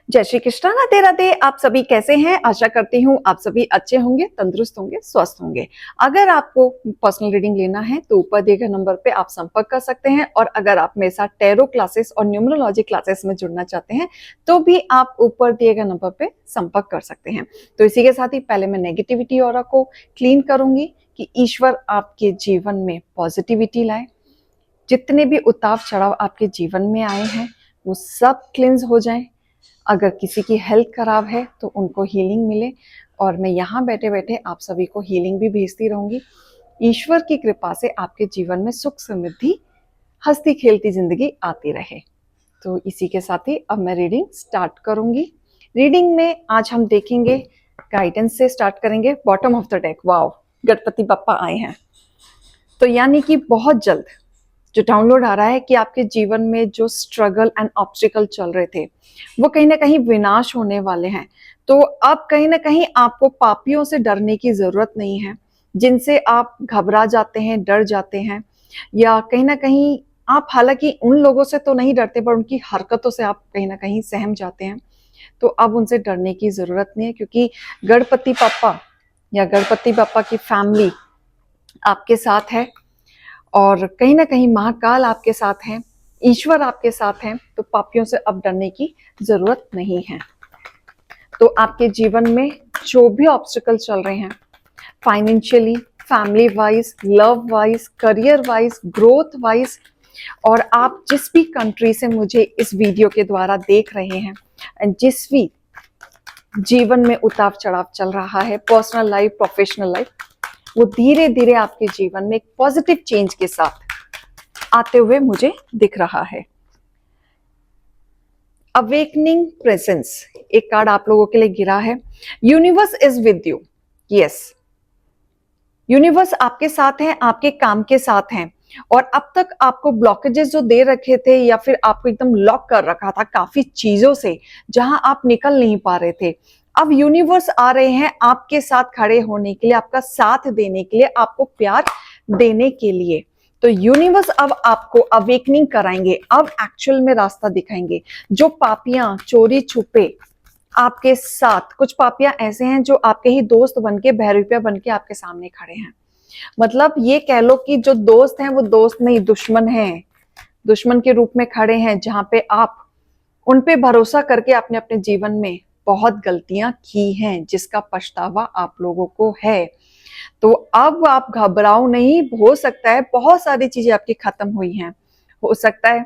जय श्री कृष्णा, राधे राधे। आप सभी कैसे हैं? आशा करती हूँ आप सभी अच्छे होंगे, तंदुरुस्त होंगे, स्वस्थ होंगे। अगर आपको पर्सनल रीडिंग लेना है तो ऊपर दिए गए नंबर पे आप संपर्क कर सकते हैं, और अगर आप मेरे साथ टैरो क्लासेस और न्यूमरोलॉजी क्लासेस में जुड़ना चाहते हैं तो भी आप ऊपर दिए गए नंबर पे संपर्क कर सकते हैं। तो इसी के साथ ही पहले मैं नेगेटिविटी ऑरा को क्लीन करूंगी कि ईश्वर आपके जीवन में पॉजिटिविटी लाए। जितने भी उतार चढ़ाव आपके जीवन में आए हैं वो सब क्लिंज हो जाएं। अगर किसी की हेल्थ खराब है तो उनको हीलिंग मिले, और मैं यहाँ बैठे बैठे आप सभी को हीलिंग भी भेजती रहूंगी। ईश्वर की कृपा से आपके जीवन में सुख समृद्धि, हंसती खेलती जिंदगी आती रहे। तो इसी के साथ ही अब मैं रीडिंग स्टार्ट करूंगी। रीडिंग में आज हम देखेंगे, गाइडेंस से स्टार्ट करेंगे। Bottom of the deck, wow, Ganpati Bappa आए हैं। तो यानी कि बहुत जल्द जो डाउनलोड आ रहा है कि आपके जीवन में जो स्ट्रगल एंड ऑब्स्टिकल चल रहे थे वो कहीं ना कहीं विनाश होने वाले हैं। तो अब कहीं ना कहीं आपको पापियों से डरने की जरूरत नहीं है, जिनसे आप घबरा जाते हैं, डर जाते हैं, या कहीं ना कहीं आप हालांकि उन लोगों से तो नहीं डरते पर उनकी हरकतों से आप कहीं ना कहीं सहम जाते हैं। तो अब उनसे डरने की जरूरत नहीं है, क्योंकि गणपति पापा या गणपति पापा की फैमिली आपके साथ है, और कहीं ना कहीं महाकाल आपके साथ हैं, ईश्वर आपके साथ हैं। तो पापियों से अब डरने की जरूरत नहीं है। तो आपके जीवन में जो भी ऑब्स्टिकल चल रहे हैं, financially, family wise, love wise, career wise, growth wise, और आप जिस भी कंट्री से मुझे इस वीडियो के द्वारा देख रहे हैं, जिस भी जीवन में उतार चढ़ाव चल रहा है, पर्सनल लाइफ, प्रोफेशनल लाइफ, वो धीरे धीरे आपके जीवन में एक पॉजिटिव चेंज के साथ आते हुए मुझे दिख रहा है। अवेकनिंग प्रेजेंस एक कार्ड आप लोगों के लिए गिरा है। Universe is with you. Yes, universe आपके साथ है, आपके काम के साथ हैं। और अब तक आपको ब्लॉकेजेस जो दे रखे थे या फिर आपको एकदम लॉक कर रखा था काफी चीजों से, जहां आप निकल नहीं पा रहे थे, अब यूनिवर्स आ रहे हैं आपके साथ खड़े होने के लिए, आपका साथ देने के लिए, आपको प्यार देने के लिए। तो यूनिवर्स अब आपको अवेकनिंग कराएंगे, अब एक्चुअल में रास्ता दिखाएंगे। जो पापियां चोरी छुपे आपके साथ, कुछ पापियां ऐसे हैं जो आपके ही दोस्त बनके, बहरूपिया बनके आपके सामने खड़े हैं। मतलब ये कह लो कि जो दोस्त हैं वो दोस्त नहीं, दुश्मन हैं, दुश्मन के रूप में खड़े हैं, जहां पे आप उन पे भरोसा करके आपने अपने जीवन में बहुत गलतियां की हैं, जिसका पछतावा आप लोगों को है। तो अब आप घबराओ नहीं। हो सकता है बहुत सारी चीजें आपकी खत्म हुई हैं, हो सकता है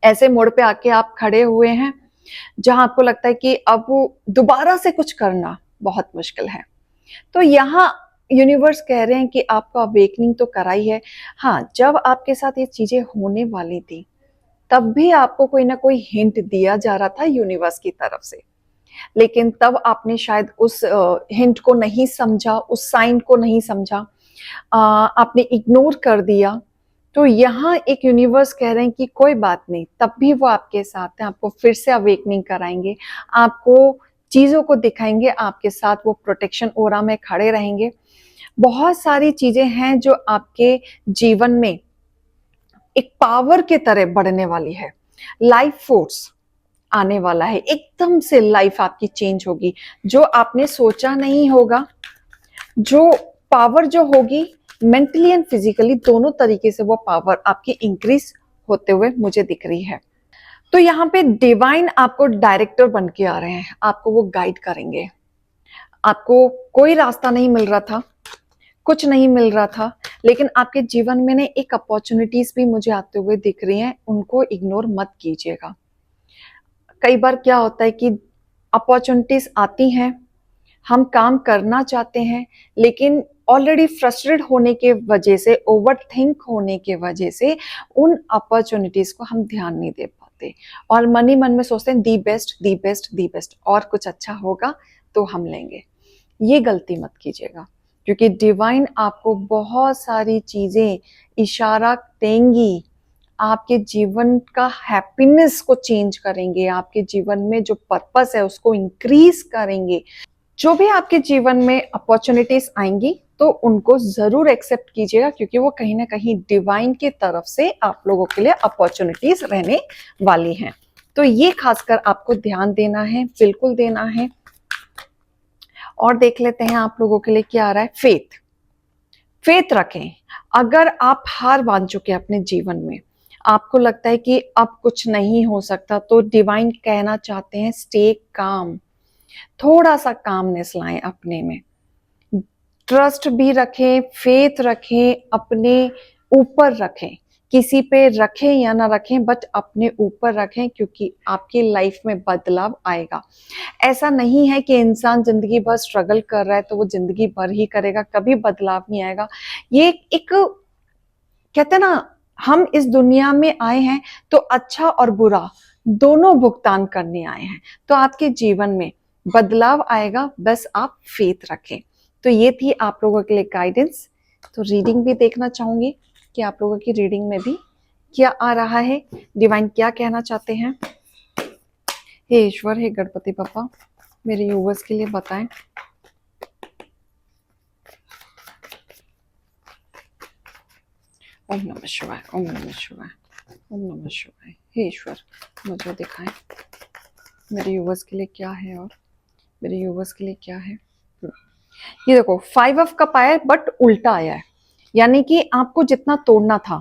ऐसे मोड़ पे आके आप खड़े हुए हैं जहां आपको लगता है कि अब दोबारा से कुछ करना बहुत मुश्किल है। तो यहाँ यूनिवर्स कह रहे हैं कि आपको अवेकनिंग तो कराई है। हाँ, जब आपके साथ ये चीजें होने वाली थी तब भी आपको कोई ना कोई हिंट दिया जा रहा था यूनिवर्स की तरफ से, लेकिन तब आपने शायद उस हिंट को नहीं समझा, उस साइन को नहीं समझा, आपने इग्नोर कर दिया। तो यहाँ एक यूनिवर्स कह रहे हैं कि कोई बात नहीं, तब भी वो आपके साथ हैं, आपको फिर से अवेकनिंग कराएंगे, आपको चीजों को दिखाएंगे, आपके साथ वो प्रोटेक्शन ओरा में खड़े रहेंगे। बहुत सारी चीजें हैं जो आपके जीवन में एक पावर के तरह बढ़ने वाली है। लाइफ फोर्स आने वाला है, एकदम से लाइफ आपकी चेंज होगी। जो आपने सोचा नहीं होगा, जो पावर जो होगी मेंटली एंड फिजिकली दोनों तरीके से, वो पावर आपकी इंक्रीज होते हुए मुझे दिख रही है। तो यहाँ पे डिवाइन आपको डायरेक्टर बन के आ रहे हैं, आपको वो गाइड करेंगे। आपको कोई रास्ता नहीं मिल रहा था, कुछ नहीं मिल रहा था, लेकिन आपके जीवन में ने एक अपॉर्चुनिटीज भी मुझे आते हुए दिख रही हैं, उनको इग्नोर मत कीजिएगा। कई बार क्या होता है कि अपॉर्चुनिटीज आती हैं, हम काम करना चाहते हैं, लेकिन ऑलरेडी फ्रस्ट्रेट होने के वजह से, ओवर थिंक होने के वजह से उन अपॉर्चुनिटीज को हम ध्यान नहीं दे पाते, और मन ही मन में सोचते हैं the best, the best, the best, और कुछ अच्छा होगा तो हम लेंगे। ये गलती मत कीजिएगा, क्योंकि डिवाइन आपको बहुत सारी चीजें इशारा देंगी, आपके जीवन का हैप्पीनेस को चेंज करेंगे, आपके जीवन में जो पर्पस है उसको इंक्रीज करेंगे। जो भी आपके जीवन में अपॉर्चुनिटीज आएंगी तो उनको जरूर एक्सेप्ट कीजिएगा, क्योंकि वो कहीं ना कहीं डिवाइन की तरफ से आप लोगों के लिए अपॉर्चुनिटीज रहने वाली हैं। तो ये खासकर आपको ध्यान देना है, बिल्कुल देना है। और देख लेते हैं आप लोगों के लिए क्या आ रहा है। फेथ, फेथ रखें। अगर आप हार मान चुके हैं अपने जीवन में, आपको लगता है कि अब कुछ नहीं हो सकता, तो डिवाइन कहना चाहते हैं स्टे काम। थोड़ा सा कामनेस लाएं अपने में, ट्रस्ट भी रखें, फेथ रखें, अपने ऊपर रखें। किसी पे रखें या ना रखें, बट अपने ऊपर रखें, क्योंकि आपकी लाइफ में बदलाव आएगा। ऐसा नहीं है कि इंसान जिंदगी भर स्ट्रगल कर रहा है तो वो जिंदगी भर ही करेगा, कभी बदलाव नहीं आएगा। ये एक कहते हैं ना, हम इस दुनिया में आए हैं तो अच्छा और बुरा दोनों भुगतान करने आए हैं, तो आपके जीवन में बदलाव आएगा, बस आप फेथ रखें। तो ये थी आप लोगों के लिए गाइडेंस। तो रीडिंग भी देखना चाहूंगी कि आप लोगों की रीडिंग में भी क्या आ रहा है, डिवाइन क्या कहना चाहते हैं। हे ईश्वर, हे गणपति बप्पा, मेरे यूवर्स के लिए बताएं। ओम नमः शिवाय, ओम नमः शिवाय, ओम नमः शिवाय। हे ईश्वर, मुझे दिखाएं मेरे यूवर्स के लिए क्या है, और मेरे यूवर्स के लिए क्या है। ये देखो 5 ऑफ कप आया है, बट उल्टा आया है। यानी कि आपको जितना तोड़ना था,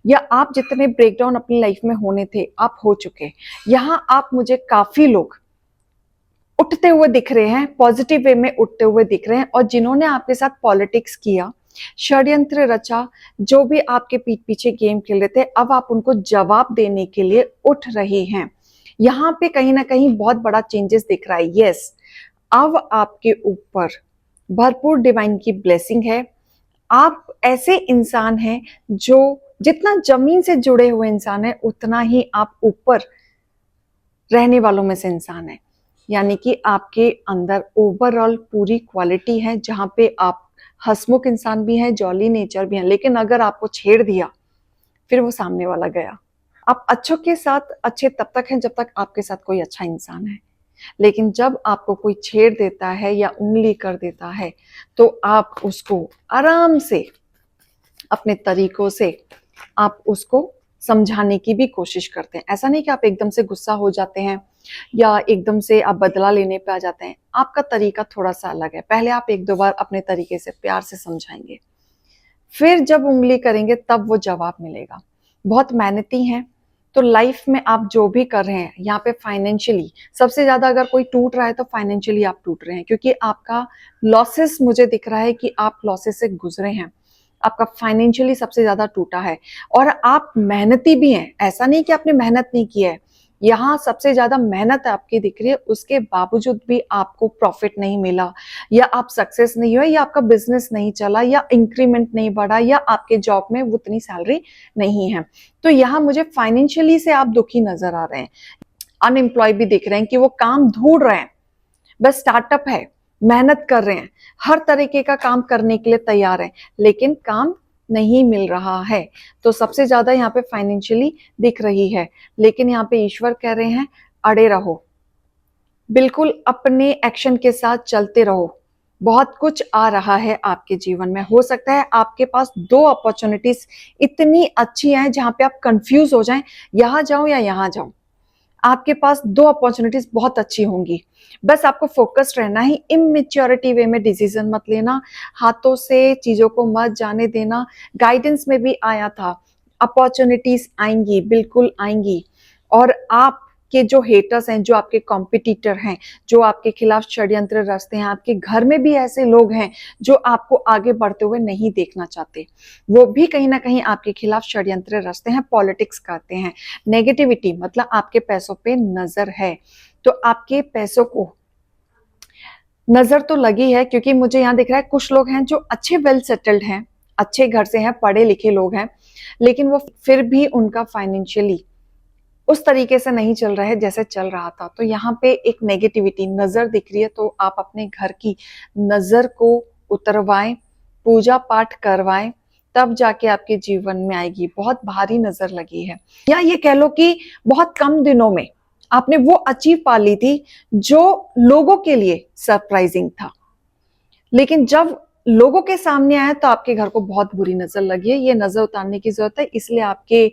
या आप जितने ब्रेकडाउन अपनी लाइफ में होने थे, आप हो चुके। यहाँ आप मुझे काफी लोग उठते हुए दिख रहे हैं, पॉजिटिव वे में उठते हुए दिख रहे हैं। और जिन्होंने आपके साथ पॉलिटिक्स किया, षड्यंत्र रचा, जो भी आपके पीठ पीछे गेम खेल रहे थे, अब आप उनको जवाब देने के लिए उठ रहे हैं। यहाँ पे कहीं ना कहीं बहुत बड़ा चेंजेस दिख रहा है। यस, अब आपके ऊपर भरपूर डिवाइन की ब्लेसिंग है। आप ऐसे इंसान हैं जो जितना जमीन से जुड़े हुए इंसान है, उतना ही आप ऊपर रहने वालों में से इंसान है। यानी कि आपके अंदर ओवरऑल पूरी क्वालिटी है, जहां पे आप हंसमुख इंसान भी हैं, जॉली नेचर भी है। लेकिन अगर आपको छेड़ दिया, फिर वो सामने वाला गया। आप अच्छों के साथ अच्छे तब तक हैं जब तक आपके साथ कोई अच्छा इंसान है, लेकिन जब आपको कोई छेड़ देता है या उंगली कर देता है, तो आप उसको आराम से अपने तरीकों से आप उसको समझाने की भी कोशिश करते हैं। ऐसा नहीं कि आप एकदम से गुस्सा हो जाते हैं या एकदम से आप बदला लेने पे आ जाते हैं। आपका तरीका थोड़ा सा अलग है। पहले आप 1-2 बार अपने तरीके से प्यार से समझाएंगे, फिर जब उंगली करेंगे तब वो जवाब मिलेगा। बहुत मेहनती हैं, तो लाइफ में आप जो भी कर रहे हैं, यहाँ पे फाइनेंशियली सबसे ज्यादा अगर कोई टूट रहा है तो फाइनेंशियली आप टूट रहे हैं, क्योंकि आपका लॉसेस, मुझे दिख रहा है कि आप लॉसेस से गुजरे हैं। आपका फाइनेंशियली सबसे ज्यादा टूटा है। और आप मेहनती भी हैं, ऐसा नहीं कि आपने मेहनत नहीं की है। यहाँ सबसे ज्यादा मेहनत आपकी दिख रही है, उसके बावजूद भी आपको प्रॉफिट नहीं मिला, या आप सक्सेस नहीं हुए, या आपका बिजनेस नहीं चला, या इंक्रीमेंट नहीं बढ़ा, या आपके जॉब में उतनी सैलरी नहीं है। तो यहाँ मुझे फाइनेंशियली से आप दुखी नजर आ रहे हैं। अनएम्प्लॉय भी दिख रहे हैं कि वो काम ढूंढ रहे हैं, बस स्टार्टअप है, मेहनत कर रहे हैं, हर तरीके का काम करने के लिए तैयार है, लेकिन काम नहीं मिल रहा है। तो सबसे ज्यादा यहाँ पे फाइनेंशियली दिख रही है। लेकिन यहाँ पे ईश्वर कह रहे हैं अड़े रहो, बिल्कुल अपने एक्शन के साथ चलते रहो। बहुत कुछ आ रहा है आपके जीवन में। हो सकता है आपके पास 2 अपॉर्चुनिटीज इतनी अच्छी हैं जहां पे आप कंफ्यूज हो जाएं, यहां जाऊं या यहां जाऊं। आपके पास 2 अपॉर्चुनिटीज बहुत अच्छी होंगी, बस आपको फोकस्ड रहना है। इमेच्योरिटी वे में डिसीजन मत लेना, हाथों से चीजों को मत जाने देना। गाइडेंस में भी आया था, अपॉर्चुनिटीज आएंगी, बिल्कुल आएंगी। और आप के जो हेटर्स हैं, जो आपके कॉम्पिटिटर हैं, जो आपके खिलाफ षड्यंत्र रचते हैं, आपके घर में भी ऐसे लोग हैं जो आपको आगे बढ़ते हुए नहीं देखना चाहते, वो भी कहीं ना कहीं आपके खिलाफ षड्यंत्र रचते हैं, पॉलिटिक्स करते हैं। नेगेटिविटी मतलब आपके पैसों पे नजर है, तो आपके पैसों को नजर तो लगी है, क्योंकि मुझे यहाँ दिख रहा है कुछ लोग हैं जो अच्छे वेल सेटल्ड हैं, अच्छे घर से हैं, पढ़े लिखे लोग हैं, लेकिन वो फिर भी उनका फाइनेंशियली उस तरीके से नहीं चल रहा है जैसे चल रहा था। तो यहाँ पे एक नेगेटिविटी नजर दिख रही है, तो आप अपने घर की नजर को उतरवाएं, पूजा पाठ करवाएं, तब जाके आपके जीवन में आएगी। बहुत भारी नजर लगी है, या ये कह लो कि बहुत कम दिनों में आपने वो अचीव पा ली थी जो लोगों के लिए सरप्राइजिंग था, लेकिन जब लोगों के सामने आया तो आपके घर को बहुत बुरी नजर लगी है। ये नजर उतारने की जरूरत है, इसलिए आपके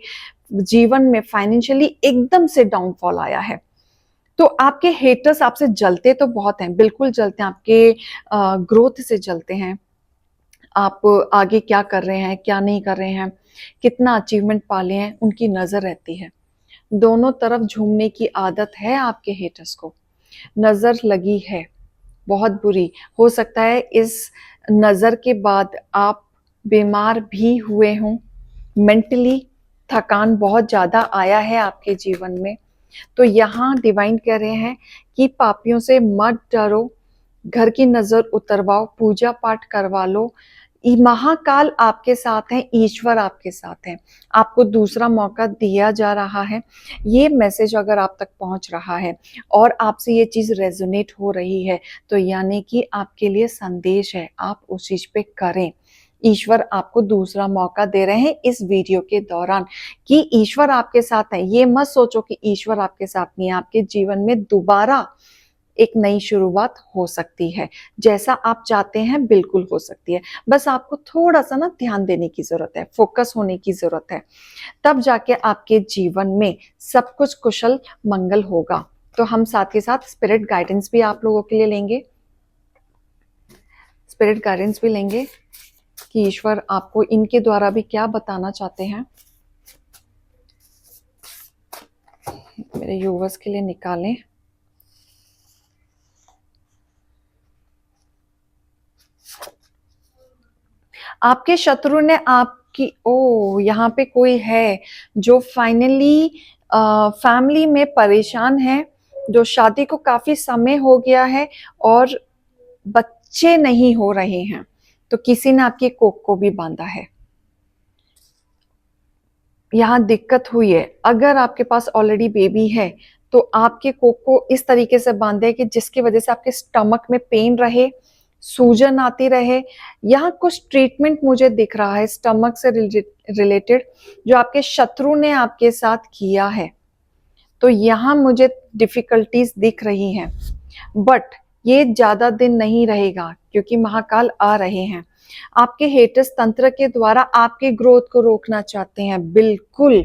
जीवन में फाइनेंशियली एकदम से डाउनफॉल आया है। तो आपके हेटर्स आपसे जलते तो बहुत हैं, बिल्कुल जलते हैं, आपके ग्रोथ से जलते हैं। आप आगे क्या कर रहे हैं, क्या नहीं कर रहे हैं, कितना अचीवमेंट पाले हैं, उनकी नजर रहती है। दोनों तरफ झूमने की आदत है आपके हेटर्स को, नजर लगी है बहुत बुरी। हो सकता है इस नजर के बाद आप बीमार भी हुए हों, मेंटली थकान बहुत ज्यादा आया है आपके जीवन में। तो यहाँ डिवाइन कह रहे हैं कि पापियों से मत डरो, घर की नजर उतरवाओ, पूजा पाठ करवा लो। महाकाल आपके साथ हैं, ईश्वर आपके साथ हैं, आपको दूसरा मौका दिया जा रहा है। ये मैसेज अगर आप तक पहुंच रहा है और आपसे ये चीज रेजोनेट हो रही है, तो यानी कि आपके लिए संदेश है, आप उस चीज पे करें। ईश्वर आपको दूसरा मौका दे रहे हैं इस वीडियो के दौरान कि ईश्वर आपके साथ है। ये मत सोचो कि ईश्वर आपके साथ नहीं है, आपके जीवन में दोबारा एक नई शुरुआत हो सकती है। जैसा आप चाहते हैं बिल्कुल हो सकती है, बस आपको थोड़ा सा ना ध्यान देने की जरूरत है, फोकस होने की जरूरत है, तब जाके आपके जीवन में सब कुछ कुशल मंगल होगा। तो हम साथ ही साथ स्पिरिट गाइडेंस भी आप लोगों के लिए लेंगे, स्पिरिट गाइडेंस भी लेंगे कि ईश्वर आपको इनके द्वारा भी क्या बताना चाहते हैं। मेरे यूवर्स के लिए निकालें। आपके शत्रु ने आपकी, ओ यहाँ पे कोई है जो फाइनली फैमिली में परेशान है, जो शादी को काफी समय हो गया है और बच्चे नहीं हो रहे हैं, तो किसी ने आपकी कोख को भी बांधा है। यहाँ दिक्कत हुई है, अगर आपके पास ऑलरेडी बेबी है तो आपके कोख को इस तरीके से बांधे कि जिसकी वजह से आपके स्टमक में पेन रहे, सूजन आती रहे। यहाँ कुछ ट्रीटमेंट मुझे दिख रहा है स्टमक से रिलेटेड, जो आपके शत्रु ने आपके साथ किया है। तो यहाँ मुझे डिफिकल्टीज दिख रही हैं, बट ये ज्यादा दिन नहीं रहेगा क्योंकि महाकाल आ रहे हैं। आपके हेटर्स तंत्र के द्वारा आपके ग्रोथ को रोकना चाहते हैं, बिल्कुल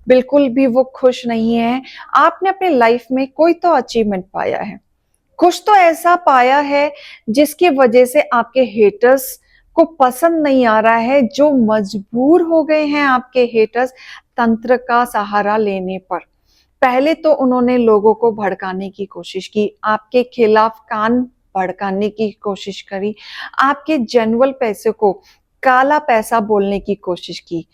बिल्कुल भी वो खुश नहीं है। आपने अपने लाइफ में कोई तो अचीवमेंट पाया है, कुछ तो ऐसा पाया है जिसकी वजह से आपके हेटर्स को पसंद नहीं आ रहा है, जो मजबूर हो गए हैं आपके हेटर्स तंत्र का सहारा लेने पर। पहले तो उन्होंने लोगों को भड़काने की कोशिश की, आपके खिलाफ कान भड़काने की कोशिश करी, आपके जेन्युइन पैसे को काला पैसा बोलने की कोशिश की,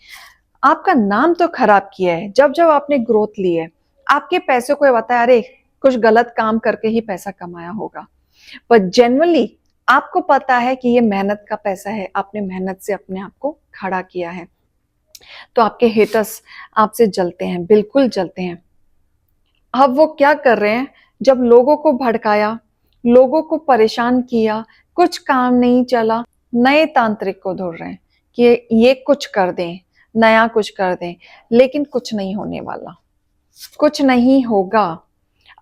आपका नाम तो खराब किया है। जब जब आपने ग्रोथ ली है, आपके पैसे को बताया अरे कुछ गलत काम करके ही पैसा कमाया होगा, पर जेन्युइनली आपको पता है कि ये मेहनत का पैसा है, आपने मेहनत से अपने आप को खड़ा किया है। तो आपके हेटर्स आपसे जलते हैं, बिल्कुल जलते हैं। अब वो क्या कर रहे हैं, जब लोगों को भड़काया, लोगों को परेशान किया, कुछ काम नहीं चला, नए तांत्रिक को ढूंढ रहे हैं कि ये कुछ कर दें, नया कुछ कर दें, लेकिन कुछ नहीं होने वाला, कुछ नहीं होगा।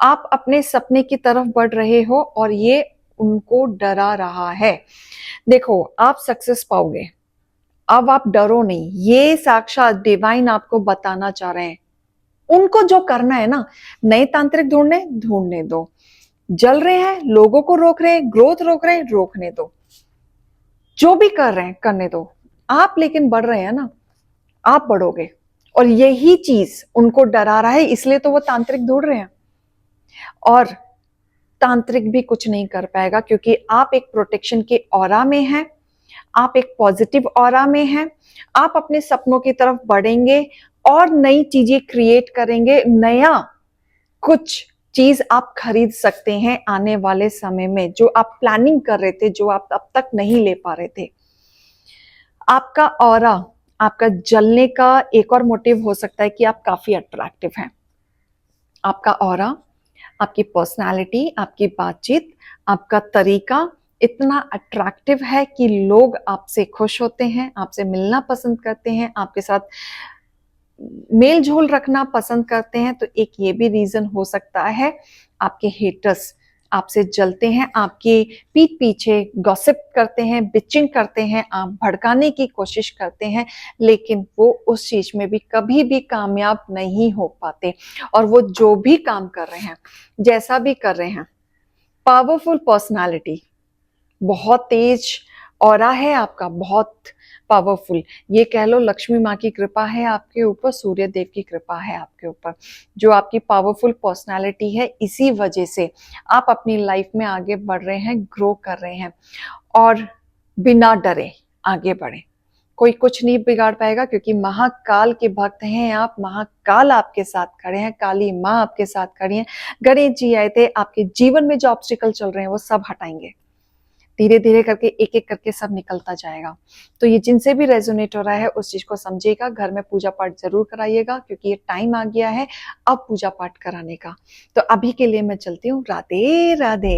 आप अपने सपने की तरफ बढ़ रहे हो और ये उनको डरा रहा है। देखो आप सक्सेस पाओगे, अब आप डरो नहीं, ये साक्षात डिवाइन आपको बताना चाह रहे हैं। उनको जो करना है ना, नए तांत्रिक ढूंढने दो, जल रहे हैं, लोगों को रोक रहे हैं, ग्रोथ रोक रहे हैं, रोकने दो, जो भी कर रहे हैं करने दो। आप लेकिन बढ़ रहे हैं ना, आप बढ़ोगे, और यही चीज उनको डरा रहा है, इसलिए तो वो तांत्रिक ढूंढ रहे हैं। और तांत्रिक भी कुछ नहीं कर पाएगा क्योंकि आप एक प्रोटेक्शन के ऑरा में हैं, आप एक पॉजिटिव ऑरा में हैं, आप अपने सपनों की तरफ बढ़ेंगे और नई चीजें क्रिएट करेंगे। नया कुछ चीज आप खरीद सकते हैं आने वाले समय में, जो आप प्लानिंग कर रहे थे, जो आप अब तक नहीं ले पा रहे थे। आपका ऑरा, आपका जलने का एक और मोटिव हो सकता है कि आप काफी अट्रैक्टिव हैं। आपका ऑरा, आपकी पर्सनालिटी, आपकी बातचीत, आपका तरीका इतना अट्रैक्टिव है कि लोग आपसे खुश होते हैं, आपसे मिलना पसंद करते हैं, आपके साथ मेल झोल रखना पसंद करते हैं। तो एक ये भी रीजन हो सकता है आपके हेटर्स आपसे जलते हैं, आपकी पीठ पीछे गॉसिप करते हैं, बिचिंग करते हैं, आप भड़काने की कोशिश करते हैं, लेकिन वो उस चीज में भी कभी भी कामयाब नहीं हो पाते। और वो जो भी काम कर रहे हैं, जैसा भी कर रहे हैं, पावरफुल पर्सनालिटी, बहुत तेज ऑरा है आपका, बहुत पावरफुल। ये कह लो लक्ष्मी माँ की कृपा है आपके ऊपर, सूर्य देव की कृपा है आपके ऊपर, जो आपकी पावरफुल पर्सनालिटी है। इसी वजह से आप अपनी लाइफ में आगे बढ़ रहे हैं, ग्रो कर रहे हैं, और बिना डरे आगे बढ़े। कोई कुछ नहीं बिगाड़ पाएगा, क्योंकि महाकाल के भक्त हैं आप। महाकाल आपके साथ खड़े हैं, काली माँ आपके साथ खड़ी हैं। गणेश जी आए थे, आपके जीवन में जो ऑब्स्टिकल चल रहे हैं वो सब हटाएंगे। धीरे धीरे करके, एक एक करके सब निकलता जाएगा। तो ये जिनसे भी रेजोनेट हो रहा है उस चीज को समझिएगा, घर में पूजा पाठ जरूर कराइएगा, क्योंकि ये टाइम आ गया है अब पूजा पाठ कराने का। तो अभी के लिए मैं चलती हूँ। राधे राधे।